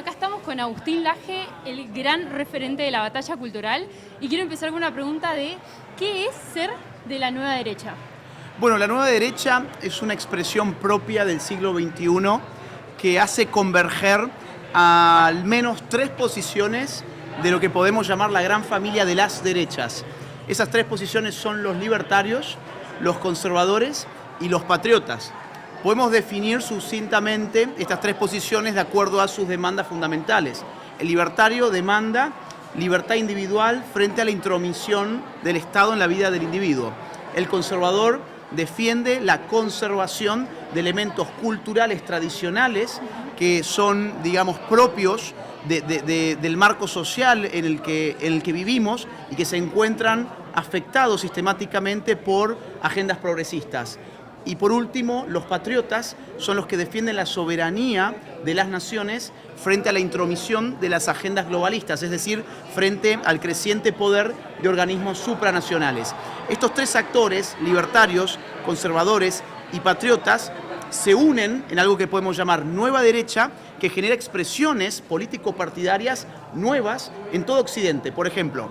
acá estamos con Agustín Laje, el gran referente de la batalla cultural, y quiero empezar con una pregunta de ¿qué es ser de la nueva derecha? Bueno, la nueva derecha es una expresión propia del siglo XXI que hace converger a al menos tres posiciones de lo que podemos llamar la gran familia de las derechas. Esas tres posiciones son los libertarios, los conservadores y los patriotas. Podemos definir sucintamente estas tres posiciones de acuerdo a sus demandas fundamentales. El libertario demanda libertad individual frente a la intromisión del Estado en la vida del individuo. El conservador defiende la conservación de elementos culturales tradicionales que son, digamos, propios del marco social en el que vivimos y que se encuentran afectados sistemáticamente por agendas progresistas. Y por último, los patriotas son los que defienden la soberanía de las naciones frente a la intromisión de las agendas globalistas, es decir, frente al creciente poder de organismos supranacionales. Estos tres actores, libertarios, conservadores y patriotas, se unen en algo que podemos llamar nueva derecha, que genera expresiones político-partidarias nuevas en todo Occidente. Por ejemplo,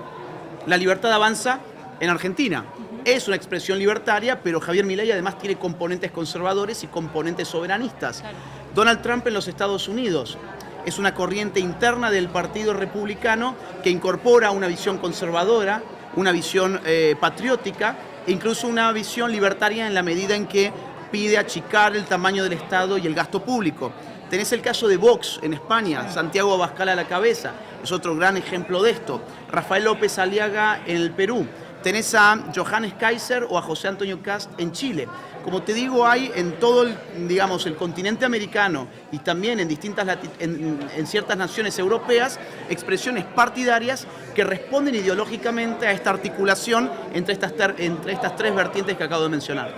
la libertad avanza en Argentina. Es una expresión libertaria, pero Javier Milei además tiene componentes conservadores y componentes soberanistas. Claro. Donald Trump en los Estados Unidos es una corriente interna del Partido Republicano que incorpora una visión conservadora, una visión patriótica e incluso una visión libertaria en la medida en que pide achicar el tamaño del Estado y el gasto público. Tenés el caso de Vox en España, Santiago Abascal a la cabeza, es otro gran ejemplo de esto. Rafael López Aliaga en el Perú. Tenés a Johannes Kaiser o a José Antonio Kast en Chile. Como te digo, hay en todo el continente americano y también en ciertas naciones europeas expresiones partidarias que responden ideológicamente a esta articulación entre estas tres vertientes que acabo de mencionar.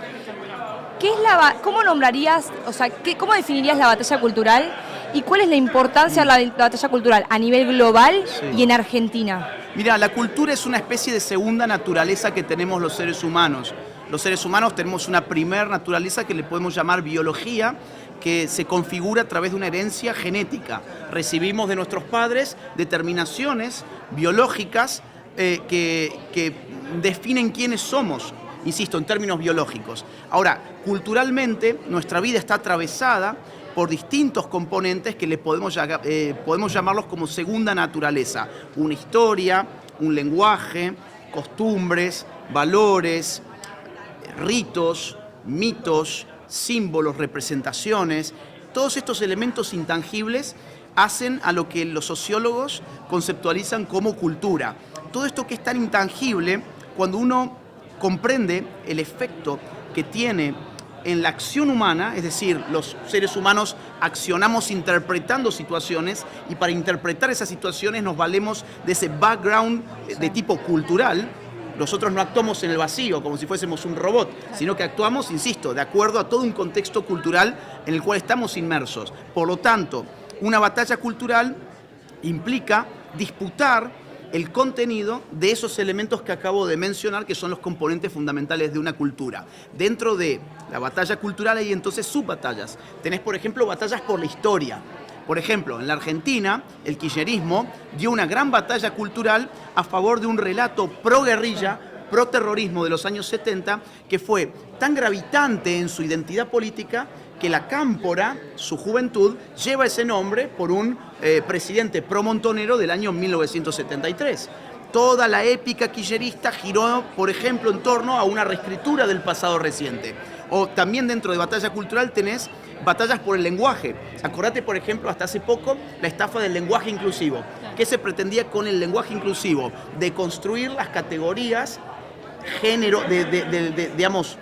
¿Cómo nombrarías, cómo definirías la batalla cultural y cuál es la importancia de la batalla cultural a nivel global y en Argentina? Mira, la cultura es una especie de segunda naturaleza que tenemos los seres humanos. Los seres humanos tenemos una primer naturaleza que le podemos llamar biología, que se configura a través de una herencia genética. Recibimos de nuestros padres determinaciones biológicas que definen quiénes somos, insisto, en términos biológicos. Ahora, culturalmente, nuestra vida está atravesada por distintos componentes que podemos llamarlos como segunda naturaleza. Una historia, un lenguaje, costumbres, valores, ritos, mitos, símbolos, representaciones. Todos estos elementos intangibles hacen a lo que los sociólogos conceptualizan como cultura. Todo esto que es tan intangible, cuando uno comprende el efecto que tiene en la acción humana, es decir, los seres humanos accionamos interpretando situaciones y para interpretar esas situaciones nos valemos de ese background de tipo cultural. Nosotros no actuamos en el vacío como si fuésemos un robot, sino que actuamos, insisto, de acuerdo a todo un contexto cultural en el cual estamos inmersos. Por lo tanto, una batalla cultural implica disputar el contenido de esos elementos que acabo de mencionar, que son los componentes fundamentales de una cultura. Dentro de la batalla cultural hay entonces subbatallas. Tenés, por ejemplo, batallas por la historia. Por ejemplo, en la Argentina, el kirchnerismo dio una gran batalla cultural a favor de un relato pro-guerrilla, pro-terrorismo de los años 70, que fue tan gravitante en su identidad política que la Cámpora, su juventud, lleva ese nombre por un presidente pro-montonero del año 1973. Toda la épica kirchnerista giró, por ejemplo, en torno a una reescritura del pasado reciente. O también dentro de batalla cultural tenés batallas por el lenguaje. Acordate, por ejemplo, hasta hace poco, la estafa del lenguaje inclusivo. ¿Qué se pretendía con el lenguaje inclusivo? De construir las categorías género, digamos,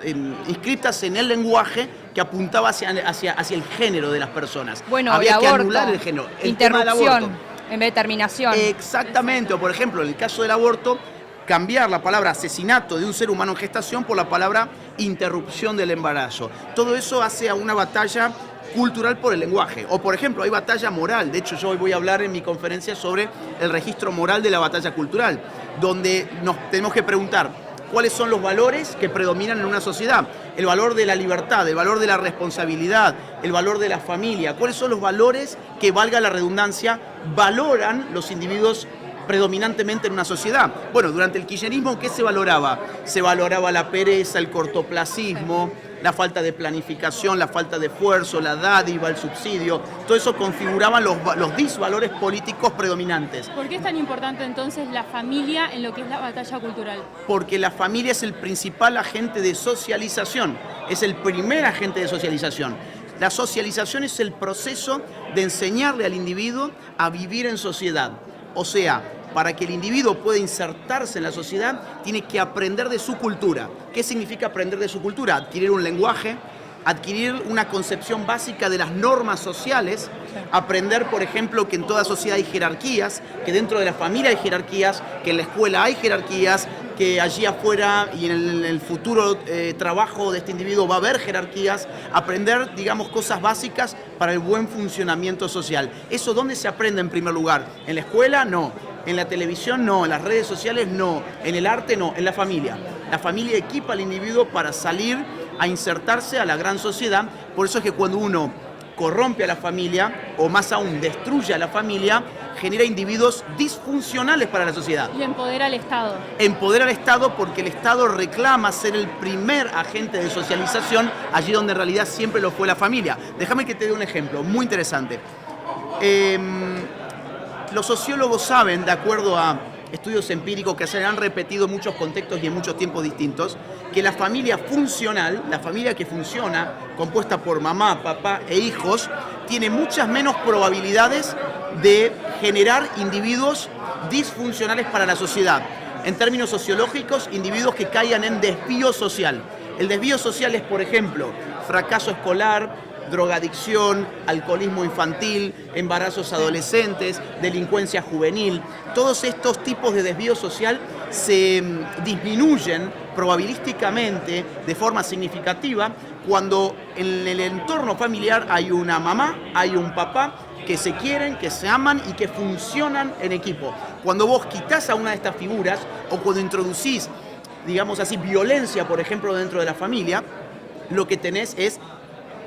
inscritas en el lenguaje que apuntaba hacia el género de las personas. Bueno, había que aborto, anular el género. El tema del interrupción aborto. en vez de terminación. Exactamente, o por ejemplo, en el caso del aborto, cambiar la palabra asesinato de un ser humano en gestación por la palabra interrupción del embarazo. Todo eso hace a una batalla cultural por el lenguaje. O por ejemplo, hay batalla moral. De hecho, yo hoy voy a hablar en mi conferencia sobre el registro moral de la batalla cultural, donde nos tenemos que preguntar cuáles son los valores que predominan en una sociedad. El valor de la libertad, el valor de la responsabilidad, el valor de la familia. ¿Cuáles son los valores que, valga la redundancia, valoran los individuos predominantemente en una sociedad? Bueno, durante el kirchnerismo, ¿qué se valoraba? Se valoraba la pereza, el cortoplacismo, la falta de planificación, la falta de esfuerzo, la dádiva, el subsidio. Todo eso configuraban los disvalores políticos predominantes. ¿Por qué es tan importante entonces la familia en lo que es la batalla cultural? Porque la familia es el principal agente de socialización, es el primer agente de socialización. La socialización es el proceso de enseñarle al individuo a vivir en sociedad. O sea, para que el individuo pueda insertarse en la sociedad, tiene que aprender de su cultura. ¿Qué significa aprender de su cultura? Adquirir un lenguaje, adquirir una concepción básica de las normas sociales, aprender, por ejemplo, que en toda sociedad hay jerarquías, que dentro de la familia hay jerarquías, que en la escuela hay jerarquías, que allí afuera y en el futuro trabajo de este individuo va a haber jerarquías, aprender, digamos, cosas básicas para el buen funcionamiento social. ¿Eso dónde se aprende en primer lugar? ¿En la escuela? No. ¿En la televisión? No. ¿En las redes sociales? No. ¿En el arte? No. En la familia. La familia equipa al individuo para salir a insertarse a la gran sociedad. Por eso es que cuando uno corrompe a la familia, o más aún destruye a la familia, genera individuos disfuncionales para la sociedad. Y empodera al Estado. Empodera al Estado porque el Estado reclama ser el primer agente de socialización allí donde en realidad siempre lo fue la familia. Déjame que te dé un ejemplo muy interesante. Los sociólogos saben, de acuerdo a estudios empíricos que se han repetido en muchos contextos y en muchos tiempos distintos, que la familia funcional, la familia que funciona, compuesta por mamá, papá e hijos, tiene muchas menos probabilidades de generar individuos disfuncionales para la sociedad. En términos sociológicos, individuos que caigan en desvío social. El desvío social es, por ejemplo, fracaso escolar, drogadicción, alcoholismo infantil, embarazos adolescentes, delincuencia juvenil. Todos estos tipos de desvío social se disminuyen probabilísticamente de forma significativa cuando en el entorno familiar hay una mamá, hay un papá que se quieren, que se aman y que funcionan en equipo. Cuando vos quitás a una de estas figuras o cuando introducís, digamos así, violencia, por ejemplo, dentro de la familia, lo que tenés es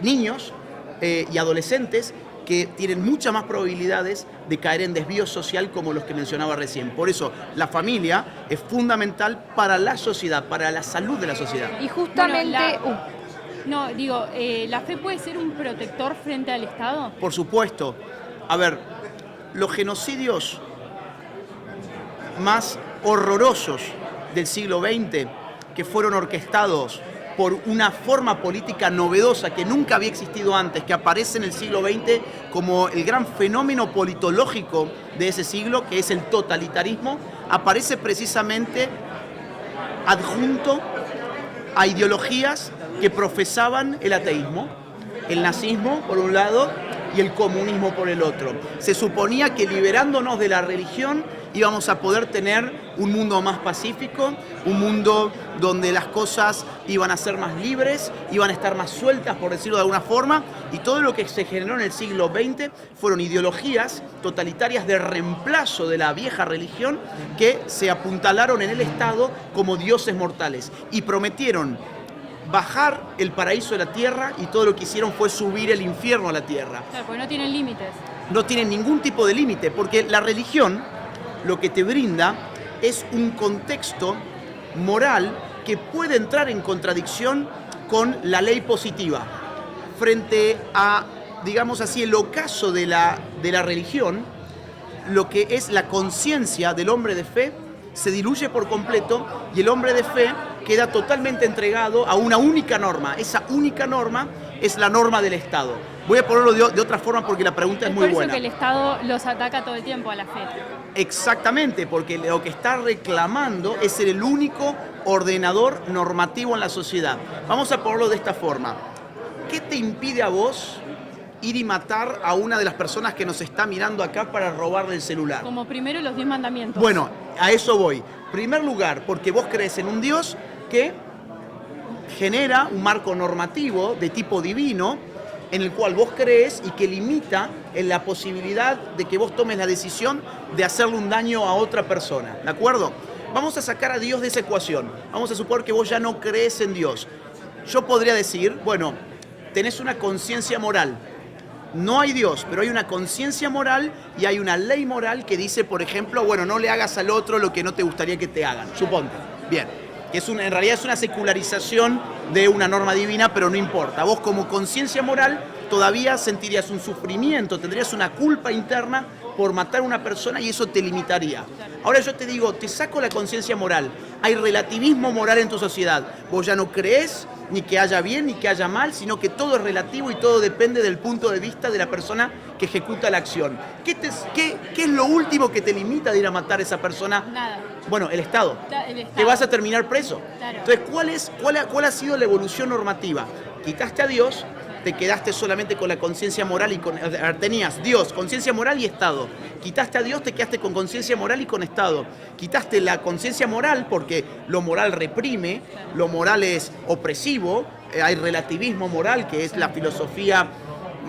niños y adolescentes que tienen muchas más probabilidades de caer en desvío social como los que mencionaba recién. Por eso la familia es fundamental para la sociedad, para la salud de la sociedad. Y justamente... ¿la fe puede ser un protector frente al Estado? Por supuesto. A ver, los genocidios más horrorosos del siglo XX, que fueron orquestados por una forma política novedosa que nunca había existido antes, que aparece en el siglo XX como el gran fenómeno politológico de ese siglo, que es el totalitarismo, aparece precisamente adjunto a ideologías que profesaban el ateísmo, el nazismo por un lado y el comunismo por el otro. Se suponía que liberándonos de la religión íbamos a poder tener un mundo más pacífico, un mundo donde las cosas iban a ser más libres, iban a estar más sueltas, por decirlo de alguna forma, y todo lo que se generó en el siglo XX fueron ideologías totalitarias de reemplazo de la vieja religión que se apuntalaron en el Estado como dioses mortales y prometieron bajar el paraíso de la tierra y todo lo que hicieron fue subir el infierno a la tierra. Claro, porque no tienen límites. No tienen ningún tipo de límite, porque la religión lo que te brinda es un contexto moral que puede entrar en contradicción con la ley positiva. Frente a, digamos así, el ocaso de la religión, lo que es la conciencia del hombre de fe se diluye por completo y el hombre de fe queda totalmente entregado a una única norma. Esa única norma es la norma del Estado. Voy a ponerlo de otra forma porque la pregunta es muy buena. Por eso que el Estado los ataca todo el tiempo a la fe. Exactamente, porque lo que está reclamando es ser el único ordenador normativo en la sociedad. Vamos a ponerlo de esta forma. ¿Qué te impide a vos ir y matar a una de las personas que nos está mirando acá para robarle el celular? Como primero los 10 mandamientos. Bueno, a eso voy. En primer lugar, porque vos crees en un Dios que genera un marco normativo de tipo divino en el cual vos crees y que limita en la posibilidad de que vos tomes la decisión de hacerle un daño a otra persona, ¿de acuerdo? Vamos a sacar a Dios de esa ecuación. Vamos a suponer que vos ya no crees en Dios. yo podría decir, bueno, tenés una conciencia moral. No hay Dios, pero hay una conciencia moral y hay una ley moral que dice, por ejemplo, bueno, no le hagas al otro lo que no te gustaría que te hagan, suponte. Bien, que en realidad es una secularización de una norma divina, pero no importa. Vos como conciencia moral todavía sentirías un sufrimiento, tendrías una culpa interna por matar a una persona y eso te limitaría. Ahora yo te digo, te saco la conciencia moral. Hay relativismo moral en tu sociedad. Vos ya no crees ni que haya bien ni que haya mal, sino que todo es relativo y todo depende del punto de vista de la persona que ejecuta la acción. ¿Qué es lo último que te limita de ir a matar a esa persona? Nada. Bueno, el Estado. El Estado. Te vas a terminar preso. Claro. Entonces, ¿cuál ha sido la evolución normativa? Quitaste a Dios, te quedaste solamente con la conciencia moral y tenías Dios, conciencia moral y Estado. Quitaste a Dios, te quedaste con conciencia moral y con Estado. Quitaste la conciencia moral porque lo moral reprime, lo moral es opresivo, hay relativismo moral, que es la filosofía,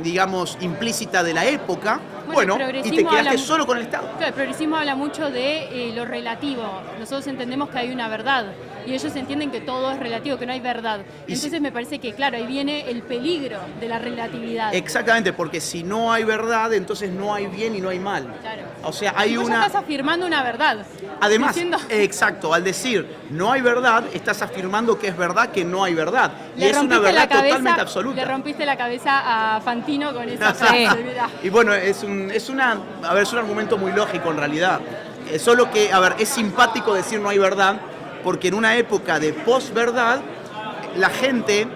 digamos, implícita de la época. Bueno, y te quedaste solo con el Estado. Claro, el progresismo habla mucho de lo relativo. Nosotros entendemos que hay una verdad y ellos entienden que todo es relativo, que no hay verdad. Entonces me parece que, claro, ahí viene el peligro de la relatividad. Exactamente, porque si no hay verdad, entonces no hay bien y no hay mal. Claro. O sea, hay vos una... ya estás afirmando una verdad. Además, diciendo... exacto, al decir no hay verdad, estás afirmando que es verdad que no hay verdad. Y Le es una verdad totalmente le absoluta. rompiste la cabeza a Fantino con esa frase. Y bueno, es un argumento muy lógico en realidad. Solo que, a ver, es simpático decir no hay verdad, porque en una época de posverdad, la gente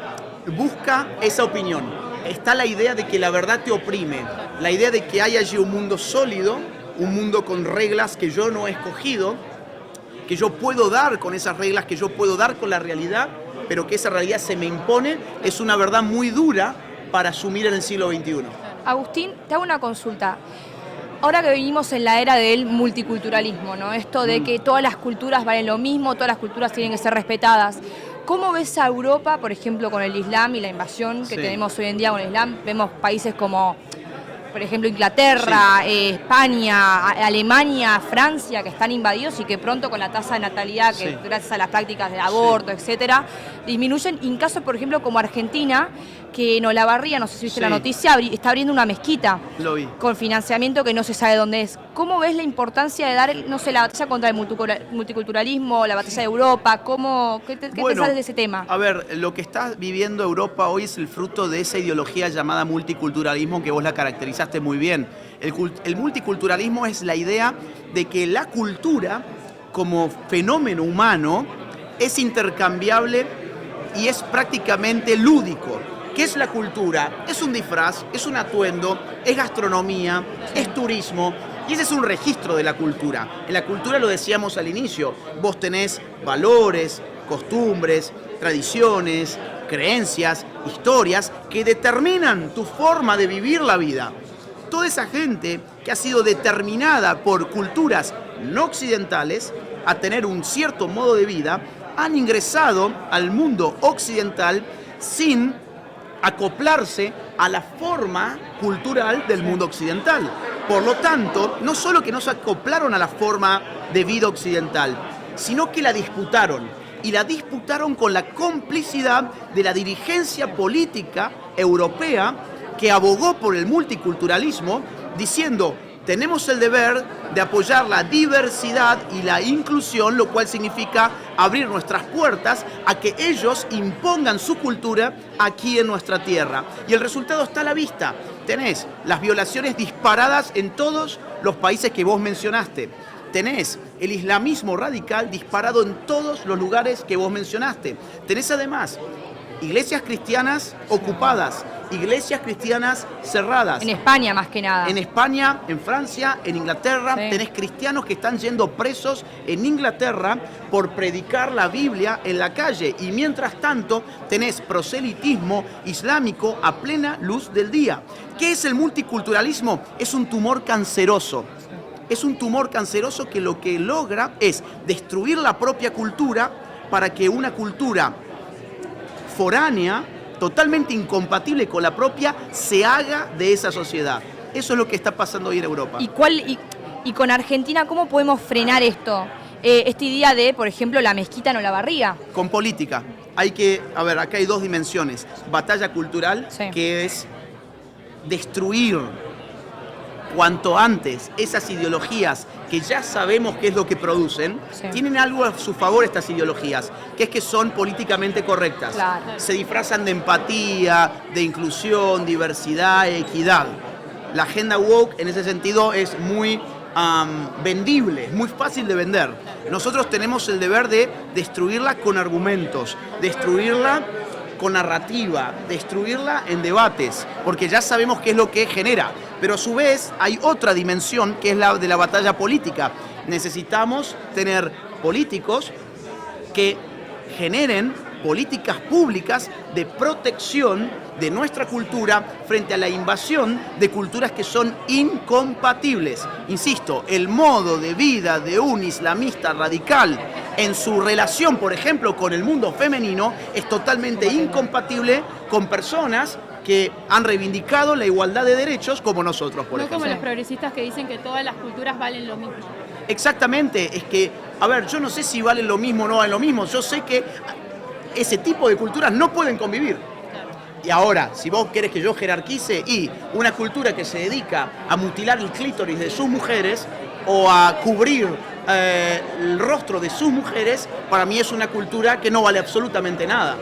busca esa opinión. Está la idea de que la verdad te oprime, la idea de que hay allí un mundo sólido, un mundo con reglas que yo no he escogido, que yo puedo dar con esas reglas, que yo puedo dar con la realidad, pero que esa realidad se me impone, es una verdad muy dura para asumir en el siglo XXI. Agustín, te hago una consulta. Ahora que vivimos en la era del multiculturalismo, ¿no? Esto de que todas las culturas valen lo mismo, todas las culturas tienen que ser respetadas. ¿Cómo ves a Europa, por ejemplo, con el Islam y la invasión que tenemos hoy en día con el Islam? Vemos países como, por ejemplo, Inglaterra, España, Alemania, Francia, que están invadidos y que pronto con la tasa de natalidad, que gracias a las prácticas del aborto, etcétera, disminuyen. Y en casos, por ejemplo, como Argentina, que en Olavarría, no sé si viste la noticia, está abriendo una mezquita. Lo vi. Con financiamiento que no se sabe dónde es. ¿Cómo ves la importancia de dar, no sé, la batalla contra el multiculturalismo, la batalla de Europa? ¿Qué pensás de ese tema? A ver, lo que está viviendo Europa hoy es el fruto de esa ideología llamada multiculturalismo que vos la caracterizaste muy bien. El multiculturalismo es la idea de que la cultura, como fenómeno humano, es intercambiable y es prácticamente lúdico. ¿Qué es la cultura? Es un disfraz, es un atuendo, es gastronomía, es turismo, y ese es un registro de la cultura. En la cultura, lo decíamos al inicio, vos tenés valores, costumbres, tradiciones, creencias, historias que determinan tu forma de vivir la vida. Toda esa gente que ha sido determinada por culturas no occidentales a tener un cierto modo de vida, han ingresado al mundo occidental sin acoplarse a la forma cultural del mundo occidental. Por lo tanto, no solo que no se acoplaron a la forma de vida occidental, sino que la disputaron. Y la disputaron con la complicidad de la dirigencia política europea que abogó por el multiculturalismo, diciendo: tenemos el deber de apoyar la diversidad y la inclusión, lo cual significa abrir nuestras puertas a que ellos impongan su cultura aquí en nuestra tierra. Y el resultado está a la vista. Tenés las violaciones disparadas en todos los países que vos mencionaste. Tenés el islamismo radical disparado en todos los lugares que vos mencionaste. Tenés además iglesias cristianas ocupadas, iglesias cristianas cerradas. En España más que nada. En España, en Francia, en Inglaterra, tenés cristianos que están yendo presos en Inglaterra por predicar la Biblia en la calle. Y mientras tanto, tenés proselitismo islámico a plena luz del día. ¿Qué es el multiculturalismo? Es un tumor canceroso. Es un tumor canceroso que lo que logra es destruir la propia cultura para que una cultura foránea, totalmente incompatible con la propia, se haga de esa sociedad. Eso es lo que está pasando hoy en Europa. ¿Y con Argentina cómo podemos frenar esto? Esta idea de, por ejemplo, la mezquita en Olavarría. Con política. acá hay dos dimensiones. Batalla cultural, Sí. que es destruir cuanto antes esas ideologías que ya sabemos qué es lo que producen. Sí. Tienen algo a su favor estas ideologías, que es que son políticamente correctas. Claro. Se disfrazan de empatía, de inclusión, diversidad, equidad. La agenda woke en ese sentido es muy vendible, es muy fácil de vender. Nosotros tenemos el deber de destruirla con argumentos, destruirla con narrativa, destruirla en debates, porque ya sabemos qué es lo que genera. Pero a su vez hay otra dimensión que es la de la batalla política. Necesitamos tener políticos que generen políticas públicas de protección de nuestra cultura frente a la invasión de culturas que son incompatibles. Insisto, el modo de vida de un islamista radical en su relación, por ejemplo, con el mundo femenino, es totalmente incompatible con personas que han reivindicado la igualdad de derechos como nosotros, por No ejemplo. como los progresistas que dicen que todas las culturas valen lo mismo. Exactamente, es que, a ver, yo no sé si valen lo mismo o no valen lo mismo, yo sé que ese tipo de culturas no pueden convivir. Y ahora, si vos querés que yo jerarquice, y una cultura que se dedica a mutilar el clítoris de sus mujeres o a cubrir el rostro de sus mujeres, para mí es una cultura que no vale absolutamente nada.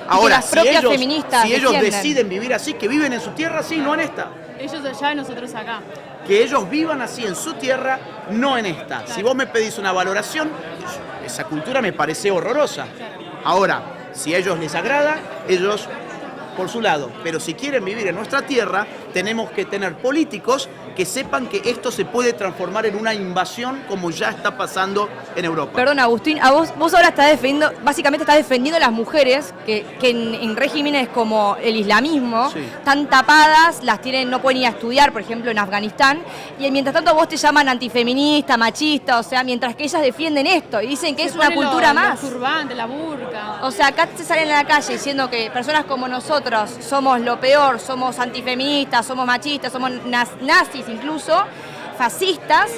Ahora, las propias feministas si ellos defienden. deciden vivir así, que viven en su tierra, sí, no en esta. Ellos allá, nosotros acá. Que ellos vivan así en su tierra, no en esta. Si vos me pedís una valoración, esa cultura me parece horrorosa. Ahora, si a ellos les agrada, ellos por su lado. Pero si quieren vivir en nuestra tierra, tenemos que tener políticos que sepan que esto se puede transformar en una invasión como ya está pasando en Europa. Perdón, Agustín, vos ahora básicamente estás defendiendo a las mujeres que en regímenes como el islamismo, Sí. están tapadas, no pueden ir a estudiar, por ejemplo, en Afganistán, y mientras tanto vos te llaman antifeminista, machista, o sea, mientras que ellas defienden esto y dicen que es una cultura más. Los turbantes, la burka. O sea, acá se salen a la calle diciendo que personas como nosotros somos lo peor, somos antifeministas, somos machistas, somos nazis incluso, fascistas,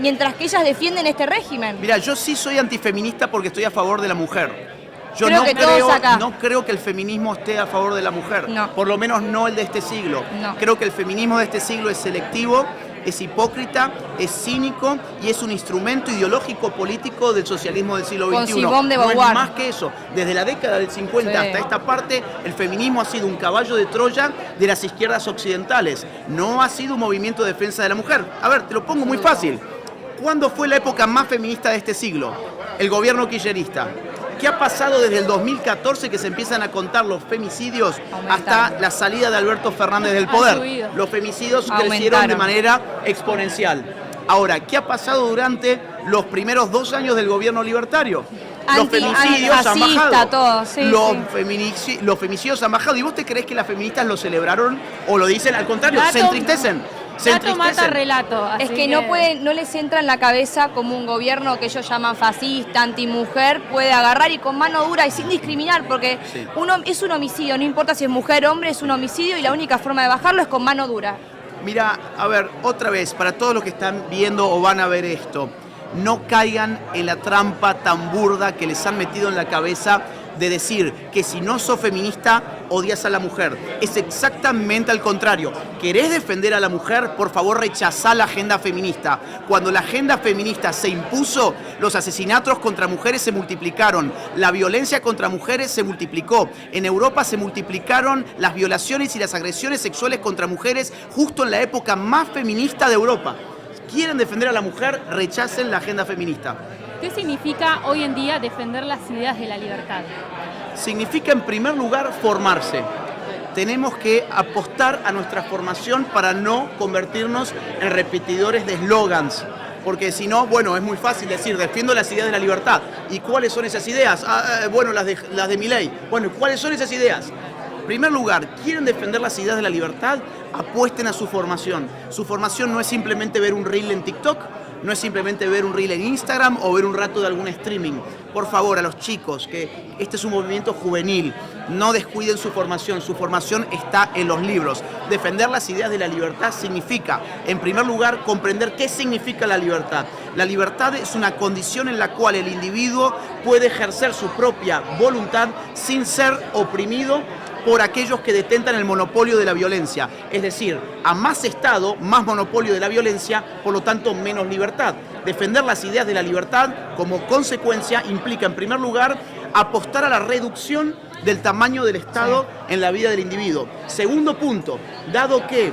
mientras que ellas defienden este régimen. Mira, yo sí soy antifeminista porque estoy a favor de la mujer. Yo Creo que todos acá. no creo que el feminismo esté a favor de la mujer, No. por lo menos no el de este siglo. No. Creo que el feminismo de este siglo es selectivo, es hipócrita, es cínico y es un instrumento ideológico político del socialismo del siglo Con XXI. Simone de No es Beauvoir. más que eso. Desde la década del 50 Sí. hasta esta parte, el feminismo ha sido un caballo de Troya de las izquierdas occidentales. No ha sido un movimiento de defensa de la mujer. A ver, te lo pongo muy fácil. ¿Cuándo fue la época más feminista de este siglo? El gobierno kirchnerista. ¿Qué ha pasado desde el 2014 que se empiezan a contar los femicidios hasta la salida de Alberto Fernández del Ha poder? subido. Los femicidios Aumentaron. crecieron de manera exponencial. Ahora, ¿qué ha pasado durante los primeros 2 años del gobierno libertario? Los femicidios han antifascista, bajado. todo, sí, Los femicidios han bajado. ¿Y vos te creés que las feministas lo celebraron o lo dicen al contrario? Se entristecen. Dato mata relato. Es así que no les entra en la cabeza como un gobierno que ellos llaman fascista, antimujer, puede agarrar y con mano dura y sin discriminar, porque Sí. es un homicidio, no importa si es mujer o hombre, es un homicidio y la única forma de bajarlo es con mano dura. Mira, a ver, otra vez, para todos los que están viendo o van a ver esto, no caigan en la trampa tan burda que les han metido en la cabeza de decir que si no sos feminista, odias a la mujer. Es exactamente al contrario. ¿Querés defender a la mujer? Por favor, rechazá la agenda feminista. Cuando la agenda feminista se impuso, los asesinatos contra mujeres se multiplicaron, la violencia contra mujeres se multiplicó. En Europa se multiplicaron las violaciones y las agresiones sexuales contra mujeres justo en la época más feminista de Europa. ¿Quieren defender a la mujer? Rechacen la agenda feminista. ¿Qué significa hoy en día defender las ideas de la libertad? Significa, en primer lugar, formarse. Tenemos que apostar a nuestra formación para no convertirnos en repetidores de eslogans. Porque si no, bueno, es muy fácil decir, defiendo las ideas de la libertad. ¿Y cuáles son esas ideas? Bueno, las de Milei. Bueno, ¿cuáles son esas ideas? En primer lugar, ¿quieren defender las ideas de la libertad? Apuesten a su formación. Su formación no es simplemente ver un reel en TikTok, no es simplemente ver un reel en Instagram o ver un rato de algún streaming. Por favor, a los chicos, que este es un movimiento juvenil, no descuiden su formación está en los libros. Defender las ideas de la libertad significa, en primer lugar, comprender qué significa la libertad. La libertad es una condición en la cual el individuo puede ejercer su propia voluntad sin ser oprimido por aquellos que detentan el monopolio de la violencia. Es decir, a más Estado, más monopolio de la violencia, por lo tanto, menos libertad. Defender las ideas de la libertad, como consecuencia, implica, en primer lugar, apostar a la reducción del tamaño del Estado en la vida del individuo. Segundo punto, dado que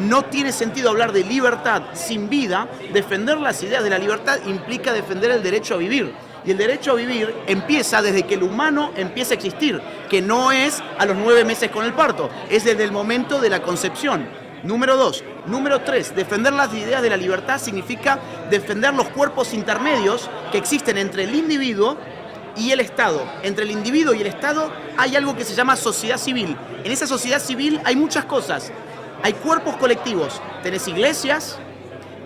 no tiene sentido hablar de libertad sin vida, defender las ideas de la libertad implica defender el derecho a vivir. Y el derecho a vivir empieza desde que el humano empieza a existir, que no es a los 9 meses con el parto, es desde el momento de la concepción. Número 2. Número 3. Defender las ideas de la libertad significa defender los cuerpos intermedios que existen entre el individuo y el Estado. Entre el individuo y el Estado hay algo que se llama sociedad civil. En esa sociedad civil hay muchas cosas. Hay cuerpos colectivos. Tenés iglesias,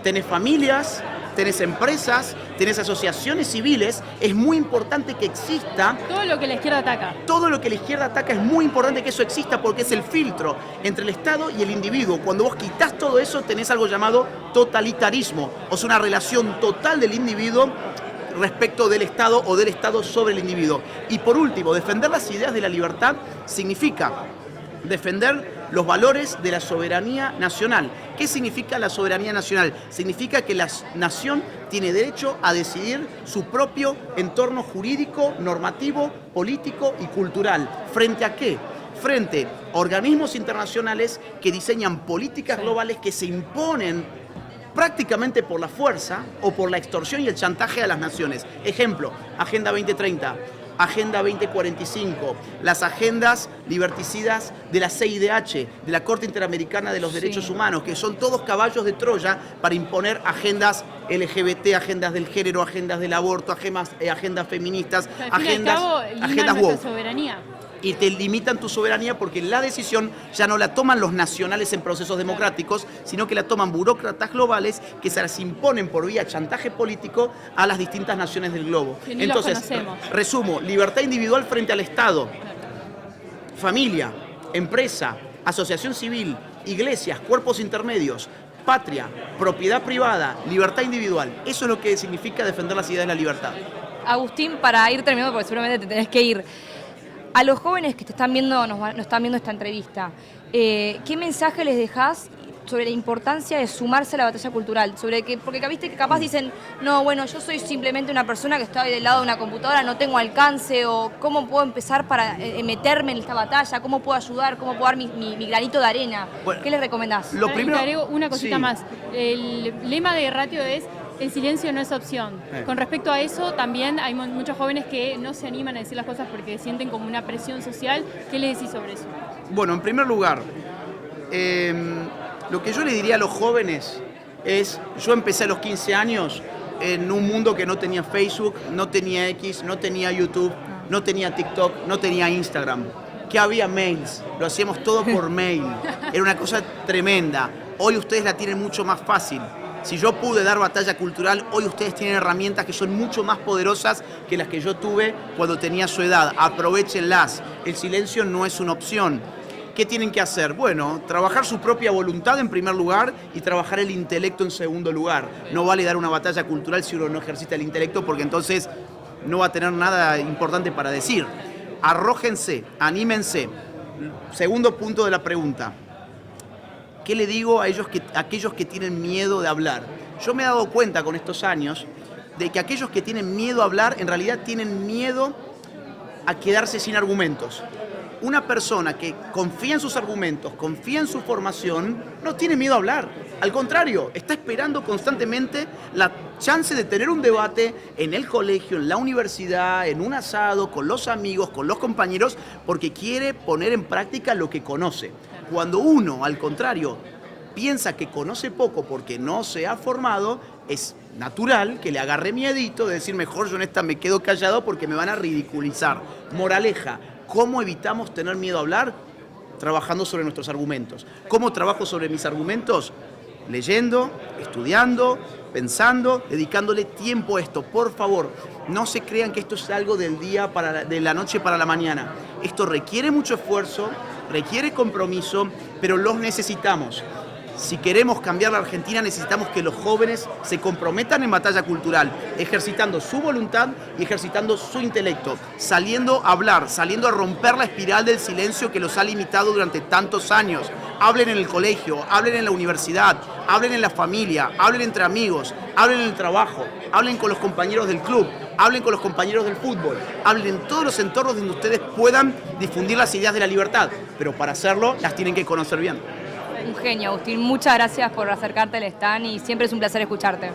tenés familias, tenés empresas, tenés asociaciones civiles. Es muy importante que exista. Todo lo que la izquierda ataca. Todo lo que la izquierda ataca es muy importante que eso exista porque es el filtro entre el Estado y el individuo. Cuando vos quitas todo eso, tenés algo llamado totalitarismo. O sea, una relación total del individuo respecto del Estado o del Estado sobre el individuo. Y por último, defender las ideas de la libertad significa defender los valores de la soberanía nacional. ¿Qué significa la soberanía nacional? Significa que la nación tiene derecho a decidir su propio entorno jurídico, normativo, político y cultural. ¿Frente a qué? Frente a organismos internacionales que diseñan políticas globales que se imponen prácticamente por la fuerza o por la extorsión y el chantaje a las naciones. Ejemplo, Agenda 2030, Agenda 2045, las agendas liberticidas de la CIDH, de la Corte Interamericana de los Derechos Humanos, que son todos caballos de Troya para imponer agendas LGBT, agendas del género, agendas del aborto, agendas feministas, agendas woke. Soberanía. Y te limitan tu soberanía porque la decisión ya no la toman los nacionales en procesos democráticos, sino que la toman burócratas globales que se las imponen por vía chantaje político a las distintas naciones del globo. Que ni los conocemos. Resumo, libertad individual frente al Estado, familia, empresa, asociación civil, iglesias, cuerpos intermedios, patria, propiedad privada, libertad individual. Eso es lo que significa defender las ideas de la libertad. Agustín, para ir terminando, porque seguramente te tenés que ir, a los jóvenes que te están viendo, nos están viendo esta entrevista, ¿qué mensaje les dejás sobre la importancia de sumarse a la batalla cultural? Porque viste que capaz dicen, no, bueno, yo soy simplemente una persona que estoy del lado de una computadora, no tengo alcance, o cómo puedo empezar para meterme en esta batalla, cómo puedo ayudar, cómo puedo dar mi granito de arena. Bueno, ¿qué les recomendás? Lo primero, te agrego una cosita más. El lema de Ratio es: el silencio no es opción. Con respecto a eso, también hay muchos jóvenes que no se animan a decir las cosas porque sienten como una presión social. ¿Qué les decís sobre eso? Bueno, en primer lugar, lo que yo le diría a los jóvenes es, yo empecé a los 15 años en un mundo que no tenía Facebook, no tenía X, no tenía YouTube, no tenía TikTok, no tenía Instagram. Que había mails, lo hacíamos todo por mail. Era una cosa tremenda. Hoy ustedes la tienen mucho más fácil. Si yo pude dar batalla cultural, hoy ustedes tienen herramientas que son mucho más poderosas que las que yo tuve cuando tenía su edad. Aprovéchenlas. El silencio no es una opción. ¿Qué tienen que hacer? Bueno, trabajar su propia voluntad en primer lugar y trabajar el intelecto en segundo lugar. No vale dar una batalla cultural si uno no ejercita el intelecto, porque entonces no va a tener nada importante para decir. Arrójense, anímense. Segundo punto de la pregunta. ¿Qué le digo a aquellos que tienen miedo de hablar? Yo me he dado cuenta con estos años de que aquellos que tienen miedo a hablar en realidad tienen miedo a quedarse sin argumentos. Una persona que confía en sus argumentos, confía en su formación, no tiene miedo a hablar. Al contrario, está esperando constantemente la chance de tener un debate en el colegio, en la universidad, en un asado, con los amigos, con los compañeros, porque quiere poner en práctica lo que conoce. Cuando uno, al contrario, piensa que conoce poco porque no se ha formado, es natural que le agarre miedito de decir, mejor yo en esta me quedo callado porque me van a ridiculizar. Moraleja, ¿cómo evitamos tener miedo a hablar? Trabajando sobre nuestros argumentos. ¿Cómo trabajo sobre mis argumentos? Leyendo, estudiando, pensando, dedicándole tiempo a esto. Por favor, no se crean que esto es algo de la noche para la mañana. Esto requiere mucho esfuerzo, requiere compromiso, pero los necesitamos. Si queremos cambiar la Argentina, necesitamos que los jóvenes se comprometan en batalla cultural, ejercitando su voluntad y ejercitando su intelecto, saliendo a hablar, saliendo a romper la espiral del silencio que los ha limitado durante tantos años. Hablen en el colegio, hablen en la universidad, hablen en la familia, hablen entre amigos, hablen en el trabajo, hablen con los compañeros del club, hablen con los compañeros del fútbol, hablen en todos los entornos donde ustedes puedan difundir las ideas de la libertad, pero para hacerlo las tienen que conocer bien. Un genio, Agustín. Muchas gracias por acercarte al stand y siempre es un placer escucharte.